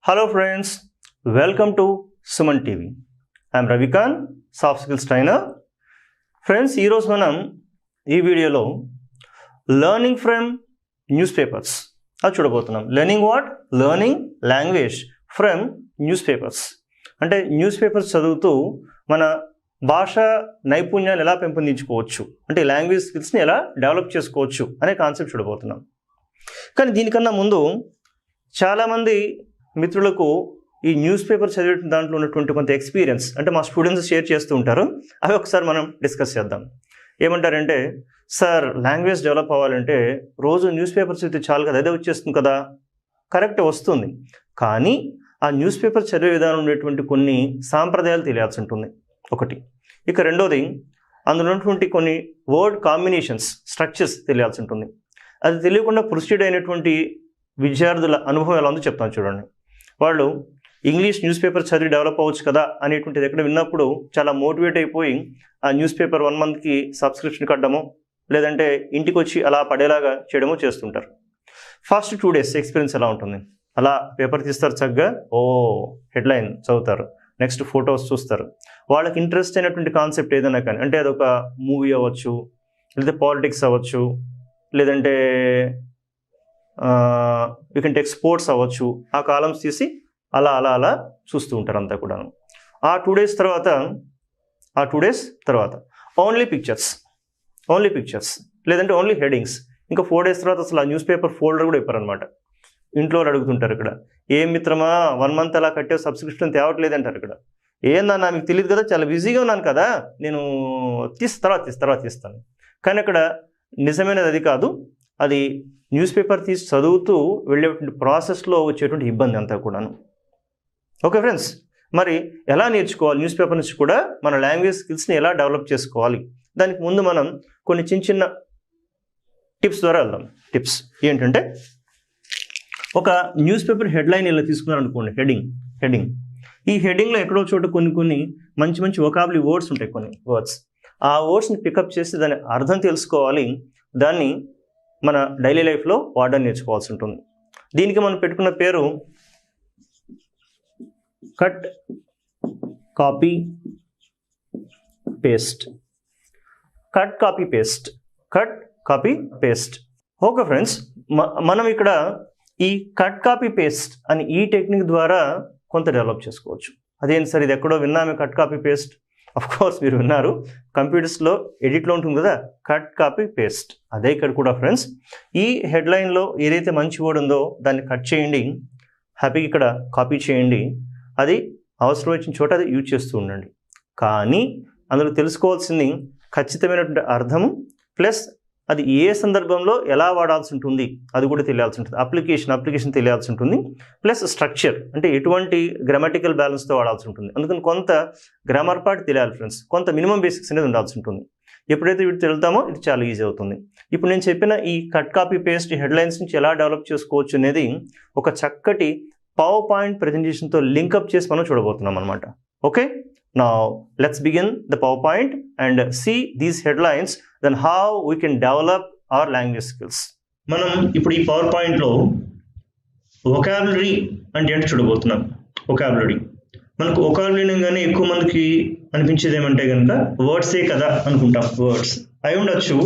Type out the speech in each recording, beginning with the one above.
Hello friends, welcome to SumanTV. I am Ravikant, soft skills trainer. Friends, ఈ రోజు మనం ఈ వీడియోలో లెర్నింగ్ ఫ్రమ్ న్యూస్ పేపర్స్ అది చూడబోతున్నాం. Learning language from news papers. అంటే న్యూస్ పేపర్స్ చదువుతూ మన భాష నైపుణ్యాన్ని ఎలా పెంపొందించుకోవచ్చు, అంటే లాంగ్వేజ్ స్కిల్స్ని ఎలా డెవలప్ చేసుకోవచ్చు అనే కాన్సెప్ట్ చూడబోతున్నాం. కానీ దీనికన్నా ముందు చాలామంది మిత్రులకు ఈ న్యూస్ పేపర్ చదివే దాంట్లో ఉన్నటువంటి కొంత ఎక్స్పీరియన్స్ అంటే మా స్టూడెంట్స్ షేర్ చేస్తూ ఉంటారు. అవి ఒకసారి మనం డిస్కస్ చేద్దాం. ఏమంటారంటే, సార్ లాంగ్వేజ్ డెవలప్ అవ్వాలంటే రోజు న్యూస్ పేపర్ చదివితే చాలు కదా, అదే వచ్చేస్తుంది కదా. కరెక్ట్, వస్తుంది. కానీ ఆ న్యూస్ పేపర్ చదివే విధానం ఉండేటువంటి కొన్ని సాంప్రదాయాలు తెలియాల్సి ఉంటుంది ఒకటి. ఇక రెండోది, అందులో ఉన్నటువంటి కొన్ని వర్డ్ కాంబినేషన్స్, స్ట్రక్చర్స్ తెలియాల్సి ఉంటుంది. అది తెలియకుండా ప్రొసీడ్ అయినటువంటి విద్యార్థుల అనుభవం ఎలా ఉందో చెప్తాను చూడండి. వాళ్ళు ఇంగ్లీష్ న్యూస్ పేపర్ చదివి డెవలప్ అవ్వచ్చు కదా అనేటువంటిది ఎక్కడ విన్నప్పుడు చాలా మోటివేట్ అయిపోయి ఆ న్యూస్ పేపర్ 1 మంత్కి సబ్స్క్రిప్షన్ కట్టడము, లేదంటే ఇంటికి వచ్చి అలా పడేలాగా చేయడమో చేస్తుంటారు. ఫస్ట్ 2 days ఎక్స్పీరియన్స్ ఎలా ఉంటుంది? అలా పేపర్ తీస్తారు, చక్కగా హెడ్లైన్ చదువుతారు, నెక్స్ట్ ఫొటోస్ చూస్తారు. వాళ్ళకి ఇంట్రెస్ట్ అయినటువంటి కాన్సెప్ట్ ఏదైనా కానీ, అంటే అదొక మూవీ అవ్వచ్చు, లేదా పాలిటిక్స్ అవ్వచ్చు, లేదంటే యూ కెన్ టేక్ స్పోర్ట్స్ అవ్వచ్చు, ఆ కాలమ్స్ తీసి అలా అలా అలా చూస్తూ ఉంటారు అంతా కూడాను. ఆ 2 days తర్వాత ఓన్లీ పిక్చర్స్ లేదంటే ఓన్లీ హెడింగ్స్. ఇంకా 4 days తర్వాత అసలు ఆ న్యూస్ పేపర్ ఫోల్డర్ కూడా ఇవ్వరనమాట. ఇంట్లో అడుగుతుంటారు, ఇక్కడ ఏం మిత్రమా 1 month అలా కట్టే సబ్స్క్రిప్షన్ తేవట్లేదంటారు. ఇక్కడ ఏందన్నా మీకు తెలియదు కదా, చాలా బిజీగా ఉన్నాను కదా, నేను తర్వాత తీస్తాను. కానీ అక్కడ నిజమైనది అది కాదు. అది న్యూస్ పేపర్ తీసి చదువుతూ వెళ్ళేటువంటి ప్రాసెస్లో వచ్చేటువంటి ఇబ్బంది అంతా కూడాను. ఓకే ఫ్రెండ్స్, మరి ఎలా నేర్చుకోవాలి న్యూస్ పేపర్ నుంచి కూడా మన లాంగ్వేజ్ స్కిల్స్ని ఎలా డెవలప్ చేసుకోవాలి? దానికి ముందు మనం కొన్ని చిన్న టిప్స్ ద్వారా వెళ్దాం. టిప్స్ ఏంటంటే, ఒక న్యూస్ పేపర్ హెడ్లైన్ ఇలా తీసుకున్నారనుకోండి, హెడింగ్. ఈ హెడింగ్లో ఎక్కడో చోట కొన్ని మంచి వొకాబులరీ వర్డ్స్ ఉంటాయి, కొన్ని వర్డ్స్. ఆ వర్డ్స్ని పికప్ చేసి దాని అర్థం తెలుసుకోవాలి, దాన్ని మన డైలీ లైఫ్లో వాడడం నేర్చుకోవాల్సి ఉంటుంది. దీనికి మనం పెట్టుకున్న పేరు cut copy paste. Okay friends, మనం ఇక్కడ ఈ కట్ కాపీ పేస్ట్ అని ఈ టెక్నిక్ ద్వారా కొంత డెవలప్ చేసుకోవచ్చు. అదేంటి సార్, ఇది ఎక్కడో విన్నామే cut copy paste. Of course మీరు విన్నారు, కంప్యూటర్స్లో ఎడిట్లో ఉంటుంది కదా కట్ కాపీ పేస్ట్. అదే ఇక్కడ కూడా ఫ్రెండ్స్, ఈ హెడ్లైన్లో ఏదైతే మంచి వర్డ్ ఉందో దాన్ని కట్ చేయండి, హ్యాపీగా ఇక్కడ కాపీ చేయండి. అది అవసరం వచ్చిన చోట అది యూజ్ చేస్తూ ఉండండి. కానీ అందులో తెలుసుకోవాల్సింది ఖచ్చితమైనటువంటి అర్థము, ప్లస్ అది ఏ సందర్భంలో ఎలా వాడాల్సి ఉంటుంది అది కూడా తెలియాల్సి ఉంటుంది. అప్లికేషన్ తెలియాల్సి ఉంటుంది. ప్లస్ స్ట్రక్చర్, అంటే ఎటువంటి గ్రామటికల్ బ్యాలెన్స్తో వాడాల్సి ఉంటుంది. అందుకని కొంత గ్రామర్ పార్ట్ తెలియాలి ఫ్రెండ్స్, కొంత మినిమం బేసిక్స్ అనేది ఉండాల్సి ఉంటుంది. ఎప్పుడైతే వీటి తెలుతామో ఇది చాలా ఈజీ అవుతుంది. ఇప్పుడు నేను చెప్పిన ఈ కట్ కాపీ పేస్ట్ హెడ్లైన్స్ నుంచి ఎలా డెవలప్ చేసుకోవచ్చు అనేది ఒక చక్కటి పవర్ పాయింట్ ప్రెజెంటేషన్తో లింకప్ చేసి మనం చూడబోతున్నాం అనమాట. Okay, now let's begin the PowerPoint and see these headlines, then how we can develop our language skills. మనం ఇప్పుడు ఈ PowerPointలో vocabulary అంటే ఏంటో చూడబోతున్నాం. మనకు vocabulary అనగానే ఎక్కువ మందికి అనిపించేది ఏమంటే కనుక వర్డ్సే కదా అనుకుంటాం. వర్డ్స్ అయి ఉండొచ్చు,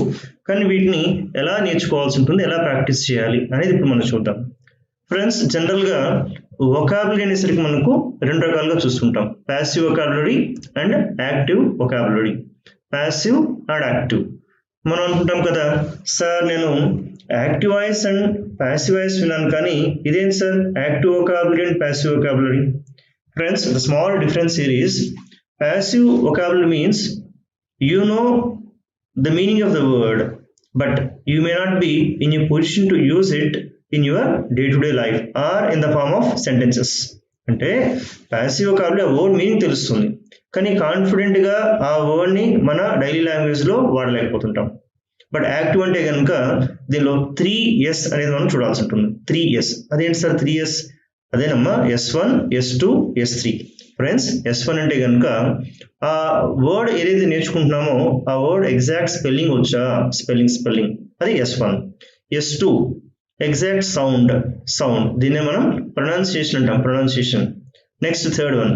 కానీ వీటిని ఎలా నేర్చుకోవాల్సి ఉంటుంది, ఎలా ప్రాక్టీస్ చేయాలి అనేది ఇప్పుడు మనం చూద్దాం. ఫ్రెండ్స్, జనరల్గా వొకాబులరీ అనేసరికి మనకు 2 రకాలుగా చూస్తుంటాం, passive vocabulary and active vocabulary. Passive and active. మనం అనుకుంటాం కదా, సార్ నేను active voice and passive voice విన్నాను, కానీ ఇదేంటి sir active vocabulary and passive vocabulary? Friends, the small difference here is passive vocabulary means you know the meaning of the word, but you may not be in a position to use it in your day-to-day life or in the form of sentences. అంటే passive vocabulary ఆ word meaning తెలుస్తుంది, కానీ కాన్ఫిడెంట్గా ఆ వర్డ్ని మన daily లాంగ్వేజ్లో వాడలేకపోతుంటాం. But active అంటే కనుక దీనిలో 3S అనేది మనం చూడాల్సి ఉంటుంది. 3S అదేంటి సార్ 3S? అదేనమ్మా S1, S2, S3. Friends, S1 అంటే కనుక ఆ వర్డ్ ఏదైతే నేర్చుకుంటున్నామో ఆ వర్డ్ ఎగ్జాక్ట్ స్పెల్లింగ్ వచ్చా, స్పెల్లింగ్ అది S1. S2 ఎగ్జాక్ట్ సౌండ్ దీన్నే మనం ప్రొనౌన్సియేషన్ అంటాం, pronunciation. Next third one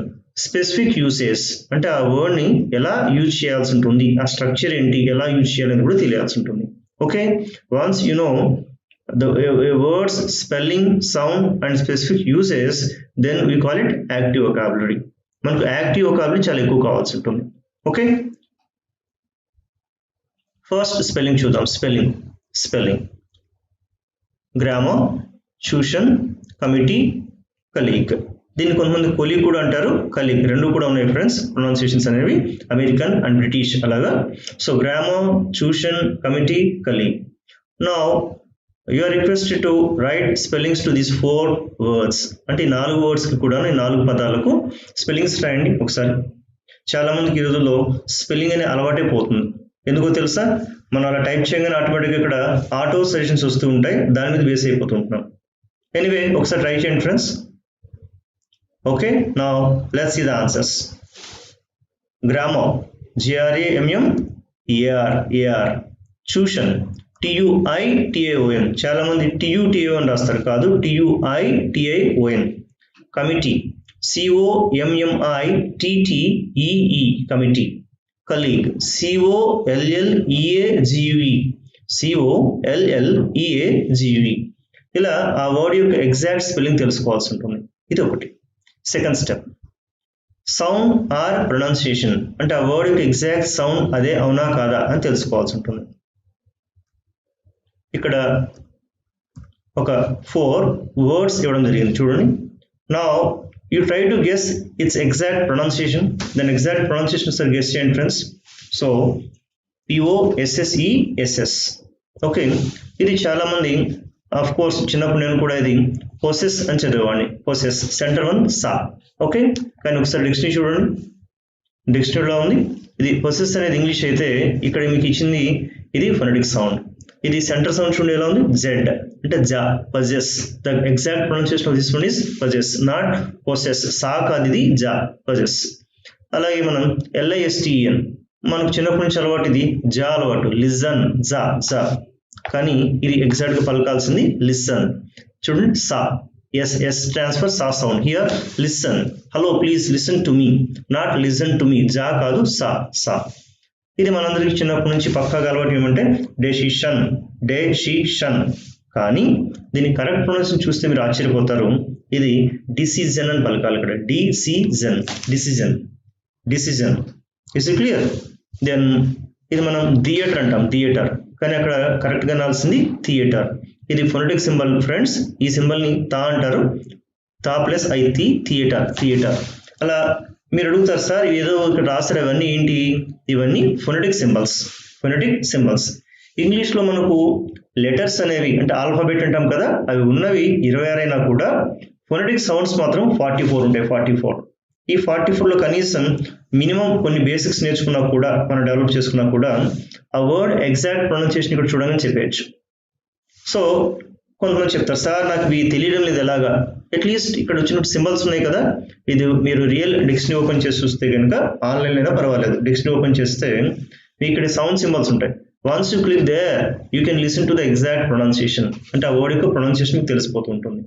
specific usage, అంటే ఆ వర్డ్ని ఎలా యూజ్ చేయాల్సి ఉంటుంది, ఆ స్ట్రక్చర్ ఏంటి, ఎలా యూజ్ చేయాలని కూడా తెలియాల్సి ఉంటుంది. Okay, once you know the words spelling, sound and specific uses, then we call it active vocabulary. మనకు యాక్టివ్ వొకాబులరీ చాలా ఎక్కువ కావాల్సి ఉంటుంది. ఓకే, ఫస్ట్ స్పెల్లింగ్ చూద్దాం. Spelling grammar, tuition, committee, colleague. దీన్ని కొంతమంది కొలీగ్ కూడా అంటారు, కలీగ్, రెండు కూడా ఉన్నాయి ఫ్రెండ్స్. ప్రొనౌన్సియేషన్స్ అనేవి అమెరికన్ అండ్ బ్రిటిష్ అలాగా. So grammar, tuition, committee, colleague. Now you are requested to write spellings to these 4 words. అంటే ఈ 4 words కి కూడా, ఈ 4 పదాలకు స్పెల్లింగ్స్ రాయండి ఒకసారి. చాలా మందికి ఈ రోజుల్లో స్పెల్లింగ్ అనే అలవాటే పోతుంది. ఎందుకో తెలుసా, మనం అలా టైప్ చేయగానే ఆటోమేటిక్గా ఇక్కడ ఆటో సజెషన్స్ వస్తూ ఉంటాయి, దాని మీద బేస్ అయిపోతుంటున్నాం. ఎనీవే ఒకసారి ట్రై చేయండి friends. Okay, now let's see the answers. Grammar, GRAMMAR. Tuition, TUITAON. చాలా మంది TUTAON రాస్తారు, కాదు, TUITAON. Committee, COMMITTEE, committee. Colleague, COLLEAGUE. ఇలా ఆ వర్డ్ యొక్క ఎగ్జాక్ట్ స్పెల్లింగ్ తెలుసుకోవాల్సి ఉంటుంది. ఇది ఒకటి. Second step, sound or pronunciation, అంటే ఆ వర్డ్ యొక్క ఎగ్జాక్ట్ సౌండ్ అదే అవునా కాదా అని తెలుసుకోవాల్సి ఉంటుంది. ఇక్కడ ఒక 4 words ఇవ్వడం జరిగింది చూడండి. Now you try to guess it's exact pronunciation. దాని ఎగ్జాక్ట్ ప్రొనౌన్సియేషన్ సార్ గెస్ చేయండి ఫ్రెండ్స్. So POSSESS. ఓకే, ఇది చాలా మంది ఆఫ్ కోర్స్ చిన్నప్పుడు నేను కూడా ఇది పొసెస్ అని చదివేవాడిని. పొసెస్, సెంటర్ వన్ సా. ఓకే, కానీ ఒకసారి డిక్షనరీ చూడండి, డిక్షనరీలో ఉంది. ఇది పొసెస్ అనేది ఇంగ్లీష్ అయితే, ఇక్కడ మీకు ఇచ్చింది ఇది ఫొనెటిక్ సౌండ్. ఇది సెంటర్ సౌండ్ చూడండి ఎలా ఉంది, జెడ్ అంటే జా, possess. The exact pronunciation of this one is possess, not possess. సా కాదు, ఇది జా, పజెస్. అలాగే మనం LISTEN, మనకు చిన్నప్పటి నుంచి అలవాటు, ఇది జా అలవాటు, లిజన్, జా జా. కానీ ఇది ఎగ్జాక్ట్ గా పలకాల్సింది లిసన్. చూడండి, సా, ఎస్ ట్రాన్స్ఫర్ సా sound. Here listen, hello please listen to me, not listen to me. జా కాదు, సా సా. ఇది మనందరికి చిన్నప్పటి నుంచి పక్కాగా అలవాటు ఏమంటే డెసిషన్. కానీ దీని కరెక్ట్ ప్రొనౌన్సియేషన్ చూస్తే మీరు ఆశ్చర్యపోతారు. ఇది డిసిజన్ అని పలకాలి. ఇక్కడ decision. Is it clear? Then ఇది మనం థియేటర్ అంటాం, థియేటర్, కానీ అక్కడ కరెక్ట్ గా అనాల్సింది థియేటర్. ఇది ఫొనెటిక్ సింబల్ ఫ్రెండ్స్. ఈ సింబల్ ని తా అంటారు, తా ప్లస్ ఐతి, థియేటర్. అలా మీరు అడుగుతారు, సార్ ఏదో ఇక్కడ రాస్తారు అవన్నీ ఏంటి? ఇవన్నీ ఫొనెటిక్ సింబల్స్. ఇంగ్లీష్ లో మనకు లెటర్స్ అనేవి అంటే ఆల్ఫాబెట్ అంటాం కదా, అవి ఉన్నవి 26 అయినా కూడా ఫొనెటిక్ సౌండ్స్ మాత్రం 44 ఉంటాయి. 44. ఈ 44లో కనీసం మినిమం కొన్ని బేసిక్స్ నేర్చుకున్నా కూడా, మనం డెవలప్ చేసుకున్నా కూడా ఆ వర్డ్ ఎగ్జాక్ట్ ప్రొనౌన్సియేషన్ ఇక్కడ చూడగానే చెప్పేయచ్చు. సో కొంతమంది చెప్తారు, సార్ నాకు ఇవి తెలియడం లేదు ఎలాగా? అట్లీస్ట్ ఇక్కడ వచ్చినట్టు సింబల్స్ ఉన్నాయి కదా, ఇది మీరు రియల్ డిక్షనరీ ఓపెన్ చేసి చూస్తే కనుక, ఆన్లైన్ అయినా పర్వాలేదు, డిక్షనరీ ఓపెన్ చేస్తే మీకు ఇక్కడ సౌండ్ సింబల్స్ ఉంటాయి. Once you click there you can listen to the exact pronunciation, అంటే ఆ వర్డ్ యొక్క ప్రొనౌన్సియేషన్ మీకు తెలిసిపోతూ ఉంటుంది.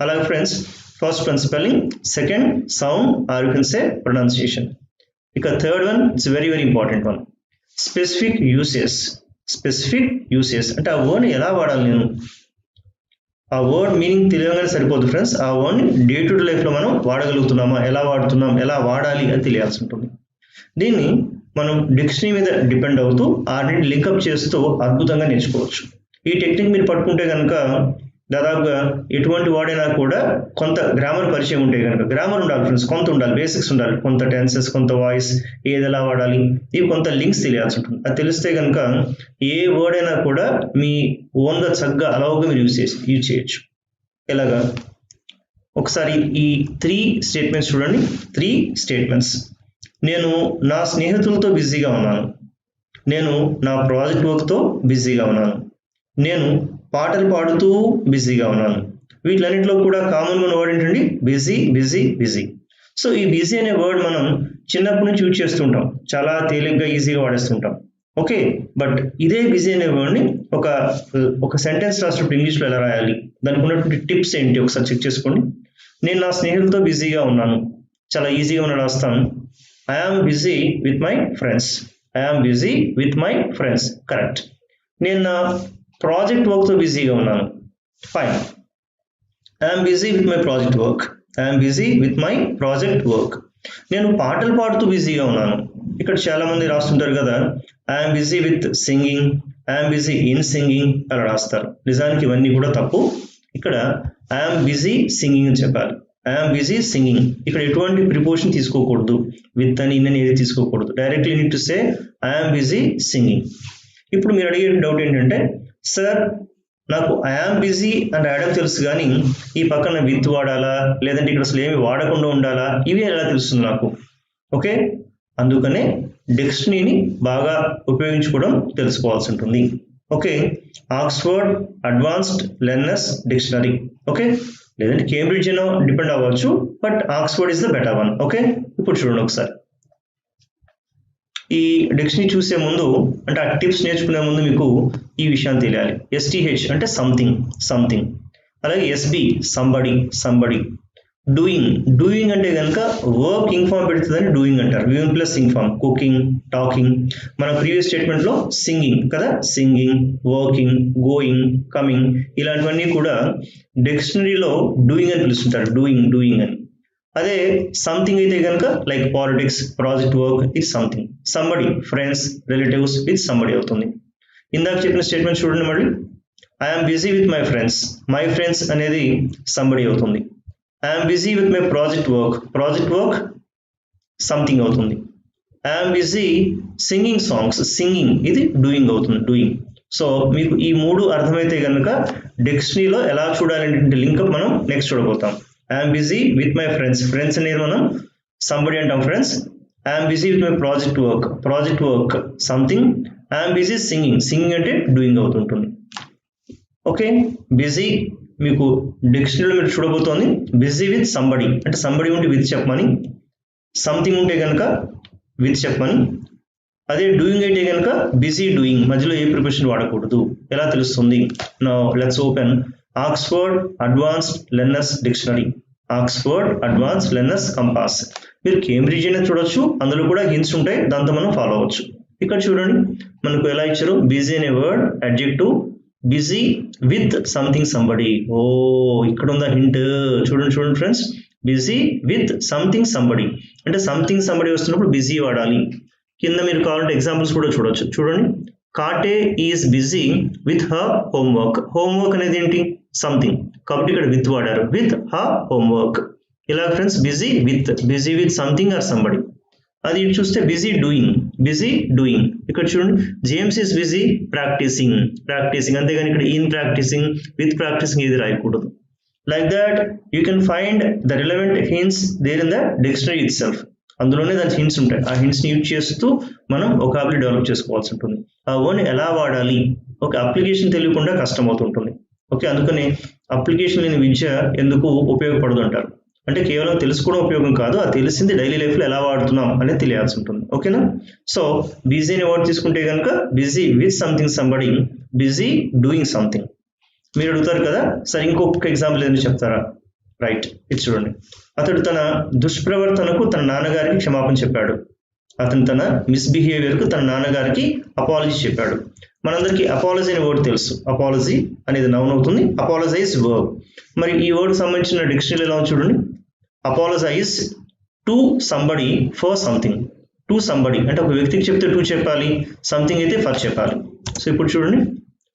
అలాగే friends, first one spelling, second sound or you can say pronunciation. ఇక third one it's very important one, specific usage. అంటే ఆ వర్డ్ని ఎలా వాడాలి, నేను ఆ వర్డ్ మీనింగ్ తెలియగానే సరిపోదు ఫ్రెండ్స్, ఆ వర్డ్ని డే టు డే లైఫ్లో మనం వాడగలుగుతున్నామా, ఎలా వాడుతున్నాం, ఎలా వాడాలి అని తెలియాల్సి ఉంటుంది. దీన్ని మనం డిక్షనరీ మీద డిపెండ్ అవుతూ వాటిని లింకప్ చేస్తూ అద్భుతంగా నేర్చుకోవచ్చు. ఈ టెక్నిక్ మీరు పట్టుకుంటే కనుక దాదాపుగా ఎటువంటి వాడైనా కూడా కొంత గ్రామర్ పరిచయం ఉంటే కనుక, గ్రామర్ ఉండాలి ఫ్రెండ్స్, కొంత ఉండాలి, బేసిక్స్ ఉండాలి, కొంత టెన్సెస్, కొంత వాయిస్, ఏది ఎలా వాడాలి, ఇవి కొంత లింక్స్ తెలియాల్సి ఉంటుంది. అది తెలిస్తే కనుక ఏ వర్డ్ అయినా కూడా మీ ఓన్గా చక్కగా అలౌగా మీరు యూజ్ చేయొచ్చు. ఎలాగా ఒకసారి ఈ 3 స్టేట్మెంట్స్ చూడండి. 3 స్టేట్మెంట్స్. నేను నా స్నేహితులతో బిజీగా ఉన్నాను, నేను నా ప్రాజెక్ట్ వర్క్తో బిజీగా ఉన్నాను, నేను పాటలు పాడుతూ బిజీగా ఉన్నాను. వీటిలన్నింటిలో కూడా కామన్గా ఉన్న వర్డ్ ఏంటండి? బిజీ. సో ఈ బిజీ అనే వర్డ్ మనం చిన్నప్పటి నుంచి యూజ్ చేస్తుంటాం, చాలా తేలిగ్గా ఈజీగా వాడేస్తుంటాం. ఓకే, బట్ ఇదే బిజీ అనే వర్డ్ని ఒక సెంటెన్స్ రాసినప్పుడు ఇంగ్లీష్లో ఎలా రాయాలి, దానికి ఉన్నటువంటి టిప్స్ ఏంటి ఒకసారి చెక్ చేసుకోండి. నేను నా స్నేహితులతో బిజీగా ఉన్నాను, చాలా ఈజీగా ఉన్న రాస్తాను. I am busy with my friends. I am busy with my friends, correct. నేను నా ప్రాజెక్ట్ వర్క్తో బిజీగా ఉన్నాను, fine. I am busy with my project work. I am busy with my project work. నేను పాటలు పాడుతూ బిజీగా ఉన్నాను. ఇక్కడ చాలా మంది రాస్తుంటారు కదా, I'm busy with singing, I'm busy in singing అలా రాస్తారు. నిజానికి ఇవన్నీ కూడా తప్పు. ఇక్కడ ఐఎమ్ బిజీ సింగింగ్ అని చెప్పాలి. I'm busy singing. ఇక్కడ ఎటువంటి ప్రిపోజిషన్ తీసుకోకూడదు, విత్ అని ఇన్ అని ఏది తీసుకోకూడదు. Directly need to say I'm busy singing. ఇప్పుడు మీరు అడిగే డౌట్ ఏంటంటే, సార్ నాకు ఐఆమ్ బిజీ అని రాయడం తెలుసు కానీ ఈ పక్కన విత్ వాడాలా లేదంటే ఇక్కడ అసలు ఏమి వాడకుండా ఉండాలా, ఇవి ఎలా తెలుస్తుంది నాకు? ఓకే, అందుకనే డిక్షనరీని బాగా ఉపయోగించుకోవడం తెలుసుకోవాల్సి ఉంటుంది. Okay, Oxford advanced learners dictionary. Okay, లేదంటే కేంబ్రిడ్జ్ అయినా డిపెండ్ అవ్వచ్చు, but Oxford is the better one. Okay, ఇప్పుడు చూడండి ఒకసారి. ఈ డిక్షనరీ చూసే ముందు అంటే ఆ టిప్స్ నేర్చుకునే ముందు మీకు ఈ విషయాన్ని తెలియాలి. ఎస్టీహెచ్ అంటే సంథింగ్, సంథింగ్. అలాగే SB somebody, somebody. Doing, doing అంటే కనుక వర్క్ ఇంగ్ పెడుతుందని డూయింగ్ అంటారు. Weaving plus ing form, cooking, talking. మన ప్రీవియస్ స్టేట్మెంట్లో సింగింగ్ కదా, సింగింగ్, వర్కింగ్, గోయింగ్, కమింగ్, ఇలాంటివన్నీ కూడా డిక్షనరీలో డూయింగ్ అని పిలుస్తుంటారు. డూయింగ్, డూయింగ్ అని. అదే సంథింగ్ అయితే కనుక like politics, project work, it's something. Somebody, friends, relatives, it's somebody అవుతుంది. ఇందాక చెప్పిన స్టేట్మెంట్ చూడండి మళ్ళీ. I'm busy with my friends, my friends అనేది సంబడి అవుతుంది. I'm busy with my project work, project work something అవుతుంది. I'm busy singing songs, singing ఇది doing అవుతుంది, డూయింగ్. సో మీకు ఈ మూడు అర్థమైతే కనుక డిక్షనరీలో ఎలా చూడాలంటే లింకప్ మనం నెక్స్ట్ చూడబోతాం. I'm busy with my friends, friends అనేది మనం సంబడి అంటాం, friends. I'm busy with my project work, project work something. I'm busy singing, singing అంటే డూయింగ్ అవుతుంటుంది. ఓకే, బిజీ మీకు డిక్షనరీలో మీరు చూడబోతోంది బిజీ విత్ సంబడి అంటే సంబడి ఉంటే విత్ చెప్పమని, సంథింగ్ ఉంటే కనుక విత్ చెప్పమని. అదే డూయింగ్ అయితే కనుక బిజీ డూయింగ్, మధ్యలో ఏ ప్రిపోజిషన్ వాడకూడదు. ఎలా తెలుస్తుంది? Now let's open Oxford advanced learners dictionary, Oxford advanced learners compass. మీరు కేంబ్రిడ్జ్ అయినా చూడొచ్చు, అందులో కూడా హింట్స్ ఉంటాయి, దాంతో మనం ఫాలో అవ్వచ్చు. ఇక్కడ చూడండి మనకు ఎలా ఇచ్చారు, బిజీ అనే word adjective, busy with something somebody. ఓ ఇక్కడ ఉందా హింట్, చూడండి చూడండి friends. Busy with something somebody అంటే సంథింగ్ సంబడి వస్తున్నప్పుడు బిజీ వాడాలి. కింద మీరు కావాలంటే ఎగ్జాంపుల్స్ కూడా చూడొచ్చు. చూడండి, Kate is busy with her homework. Homework అనేది ఏంటి? సంథింగ్, కాబట్టి ఇక్కడ విత్ వాడారు, విత్ హర్ హోంవర్క్. ఇలా friends busy with something or somebody. అది చూస్తే బిజీ డూయింగ్, బిజీ డూయింగ్. ఇక్కడ చూడండి, James is busy practising, practising. అంతేగాని ఇక్కడ ఇన్ ప్రాక్టీసింగ్, విత్ ప్రాక్టీసింగ్ ఇది రాయకూడదు. Like that you can find the relevant hints there in the dictionary itself. అందులోనే దాని హింట్స్ ఉంటాయి. ఆ హింట్స్ని యూజ్ చేస్తూ మనం వొకాబులరీ డెవలప్ చేసుకోవాల్సి ఉంటుంది. ఆ వర్డ్ని ఎలా వాడాలి, ఒక అప్లికేషన్ తెలియకుండా కష్టం అవుతుంటుంది. ఓకే, అందుకని అప్లికేషన్ లేని విద్య ఎందుకు ఉపయోగపడదు అంటారు. అంటే కేవలం తెలుసుకోవడం ఉపయోగం కాదు, అది తెలిసింది డైలీ లైఫ్లో ఎలా వాడుతున్నాం అనేది తెలియాల్సి ఉంటుంది. ఓకేనా? సో బిజీ అనే వర్డ్ తీసుకుంటే కనుక busy with something somebody, busy doing something. మీరు అడుగుతారు కదా, సరే ఇంకొక ఎగ్జాంపుల్ ఏదైనా చెప్తారా? రైట్, ఇది చూడండి. అతడు తన దుష్ప్రవర్తనకు తన నాన్నగారికి క్షమాపణ చెప్పాడు. అతను తన మిస్బిహేవియర్కు తన నాన్నగారికి అపాలజీ చెప్పాడు. మనందరికీ అపాలజీ అనే వర్డ్ తెలుసు. అపాలజీ అనేది నౌన్ అవుతుంది, అపాలజైజ్ వర్బ్. మరి ఈ వర్డ్ సంబంధించిన డిక్షనరీ ఎలా చూడండి. Apologise to somebody for something. To somebody అంటే ఒక వ్యక్తికి చెప్తే టు చెప్పాలి, సంథింగ్ అయితే ఫర్ చెప్పాలి. సో ఇప్పుడు చూడండి,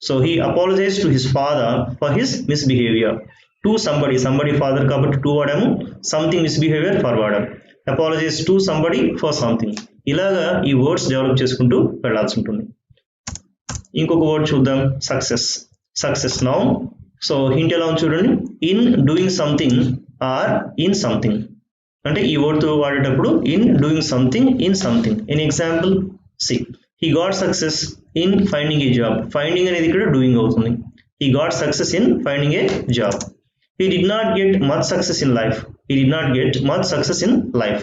so he apologise to his father for his misbehaviour. To somebody, somebody father కాబట్టి టు వాడాము, సంథింగ్ మిస్బిహేవియర్ ఫర్ వాడాము. Apologise to somebody for something. ఇలాగా ఈ వర్డ్స్ డెవలప్ చేసుకుంటూ వెళ్ళాల్సి ఉంటుంది. ఇంకొక వర్డ్ చూద్దాం, success. Success noun. So hint ఎలా ఉంది చూడండి, in doing something or in something. అంటే ఈ వర్డ్తో వాడేటప్పుడు in doing something, in something. In example see, he got success in finding a job. Finding అనేది ఇక్కడ డూయింగ్ అవుతుంది. He got success in finding a job. He did not get much success in life. He did not get much success in life.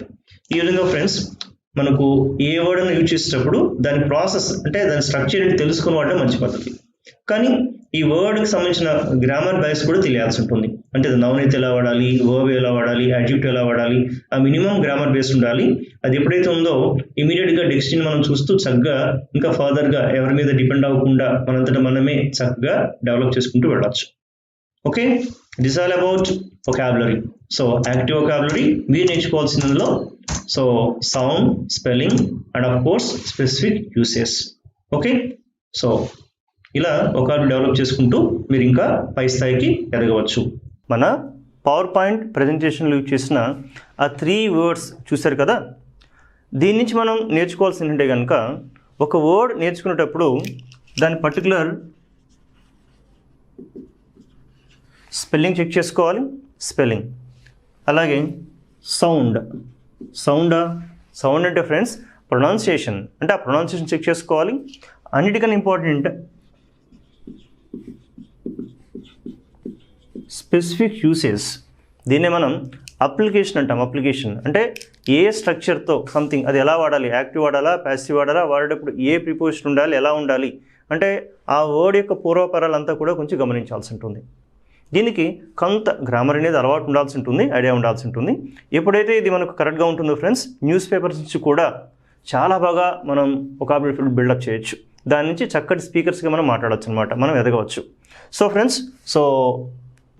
ఈ విధంగా friends మనకు ఏ word అని use చేసేటప్పుడు దాని process అంటే దాని స్ట్రక్చర్ ఏంటి తెలుసుకుని వాడడం మంచి పద్ధతి. కానీ ఈ వర్డ్కి సంబంధించిన గ్రామర్ బేస్ కూడా తెలియాల్సి ఉంటుంది. అంటే నౌన్ అయితే ఎలా వాడాలి, వర్బ్ ఎలా వాడాలి, అడ్జెక్టివ్ ఎలా వాడాలి, ఆ మినిమం గ్రామర్ బేస్ ఉండాలి. అది ఎప్పుడైతే ఉందో ఇమీడియట్గా డిక్షనరీని మనం చూస్తూ చక్కగా ఇంకా ఫర్దర్గా ఎవరి మీద డిపెండ్ అవ్వకుండా మనంతటా మనమే చక్కగా డెవలప్ చేసుకుంటూ వెళ్ళచ్చు. Okay, this all about vocabulary. So active vocabulary మీరు నేర్చుకోవాల్సిందిలో so sound, spelling and of course specific uses. Okay, so ఇలా వొకాబులరీ డెవలప్ చేసుకుంటూ మీరు ఇంకా పై స్థాయికి ఎదగవచ్చు. మన పవర్ పాయింట్ ప్రజెంటేషన్లో యూజ్ చేసిన ఆ 3 వర్డ్స్ చూశారు కదా, దీని నుంచి మనం నేర్చుకోవాల్సిందంటే కనుక ఒక వర్డ్ నేర్చుకునేటప్పుడు దాని పర్టికులర్ స్పెల్లింగ్ చెక్ చేసుకోవాలి, స్పెల్లింగ్. అలాగే సౌండ్ అంటే ఫ్రెండ్స్ ప్రొనౌన్సియేషన్, అంటే ఆ ప్రొనౌన్సియేషన్ చెక్ చేసుకోవాలి. అన్నిటికన్నా ఇంపార్టెంట్ స్పెసిఫిక్ యూసేజ్, దీన్నే మనం అప్లికేషన్ అంటాం. అప్లికేషన్ అంటే ఏ స్ట్రక్చర్తో సంథింగ్ అది ఎలా వాడాలి, యాక్టివ్ వాడాలా, ప్యాసివ్ వాడాలా, వాడేటప్పుడు ఏ ప్రిపోజిషన్ ఉండాలి, ఎలా ఉండాలి, అంటే ఆ వర్డ్ యొక్క పూర్వపరాలంతా కూడా కొంచెం గమనించాల్సి ఉంటుంది. దీనికి కొంత గ్రామర్ అనేది అలవాటు ఉండాల్సి ఉంటుంది, ఐడియా ఉండాల్సి ఉంటుంది. ఎప్పుడైతే ఇది మనకు కరెక్ట్గా ఉంటుందో ఫ్రెండ్స్, న్యూస్ పేపర్స్ నుంచి కూడా చాలా బాగా మనం వొకాబులరీ ఫీల్డ్ బిల్డప్ చేయొచ్చు. దాని నుంచి చక్కటి స్పీకర్స్గా మనం మాట్లాడవచ్చు అనమాట, మనం ఎదగవచ్చు. So friends, so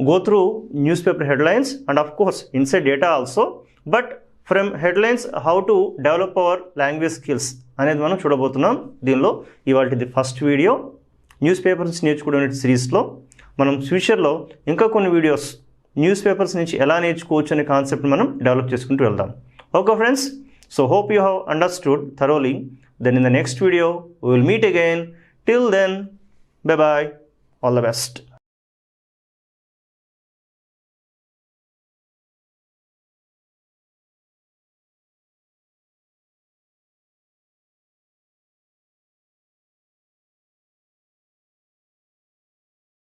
go through newspaper headlines and of course inside data also, but from headlines how to develop our language skills అనేది మనం చూడబోతున్నాం. దీనిలో ఇవాల్టిది ఫస్ట్ వీడియో. న్యూస్ పేపర్స్ నేర్చుకునే సిరీస్లో మనం ఫ్యూచర్లో ఇంకా కొన్ని వీడియోస్ న్యూస్ పేపర్స్ నుంచి ఎలా నేర్చుకోవచ్చు అనే కాన్సెప్ట్ మనం డెవలప్ చేసుకుంటూ వెళ్దాం. Okay friends, so hope you have understood thoroughly. Then in the next video we will meet again. Till then, bye bye, all the best.